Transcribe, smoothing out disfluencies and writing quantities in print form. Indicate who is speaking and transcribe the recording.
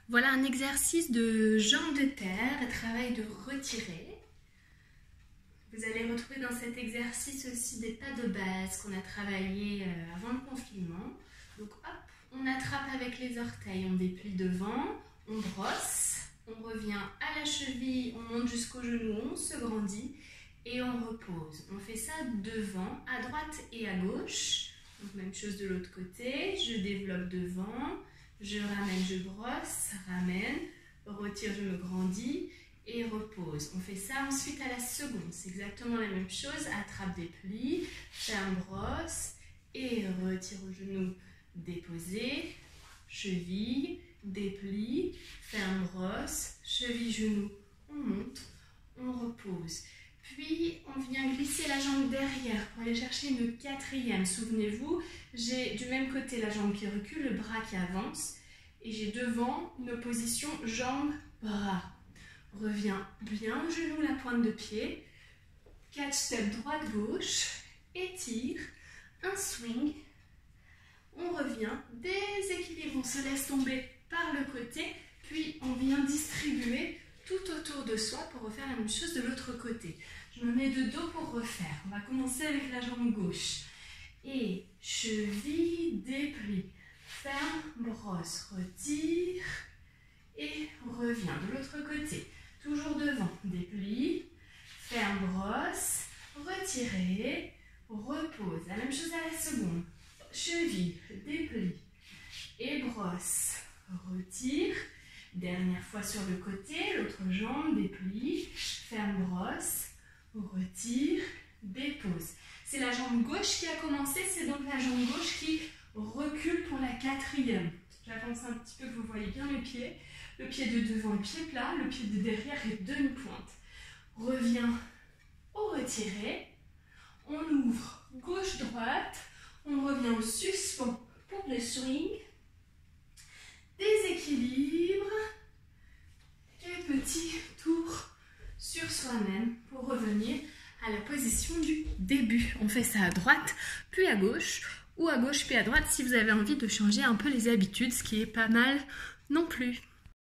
Speaker 1: Voilà un exercice de jambes de terre et travail de retiré. Vous allez retrouver dans cet exercice aussi des pas de base qu'on a travaillé avant le confinement. Donc hop, on attrape avec les orteils, on déplie devant, on brosse, on revient à la cheville, on monte jusqu'au genou, on se grandit et on repose. On fait ça devant, à droite et à gauche. Donc même chose de l'autre côté, je développe devant, je ramène, je brosse, ramène, retire, je me grandis et repose. On fait ça ensuite à la seconde, c'est exactement la même chose, attrape, déplie, ferme, brosse et retire au genou, déposer, cheville, déplie, ferme, brosse, cheville, genou, on monte, on repose. Puis, on vient glisser la jambe derrière pour aller chercher une quatrième. Souvenez-vous, j'ai du même côté la jambe qui recule, le bras qui avance. Et j'ai devant une opposition jambe-bras. Reviens bien au genou, la pointe de pied. 4 steps droite-gauche. Étire. Un swing. On revient. Déséquilibre. On se laisse tomber par le côté. Puis, on vient distribuer tout autour de soi pour refaire la même chose de l'autre côté. Je me mets de dos pour refaire. On va commencer avec la jambe gauche. Et cheville, déplie, ferme, brosse, retire et reviens de l'autre côté. Toujours devant, déplie, ferme, brosse, retirez, repose. La même chose à la seconde. Cheville, déplie et brosse, retire. Dernière fois sur le côté, l'autre jambe, déplie, ferme, brosse, retire, dépose. C'est la jambe gauche qui a commencé, c'est donc la jambe gauche qui recule pour la quatrième. J'avance un petit peu que vous voyez bien les pieds. Le pied de devant est pied plat, le pied de derrière est demi-pointe. Reviens au retiré, on ouvre gauche-droite, on revient au suspens pour le swing, déséquilibre et petit tour sur soi-même pour revenir à la position du début. On fait ça à droite puis à gauche ou à gauche puis à droite si vous avez envie de changer un peu les habitudes, ce qui est pas mal non plus.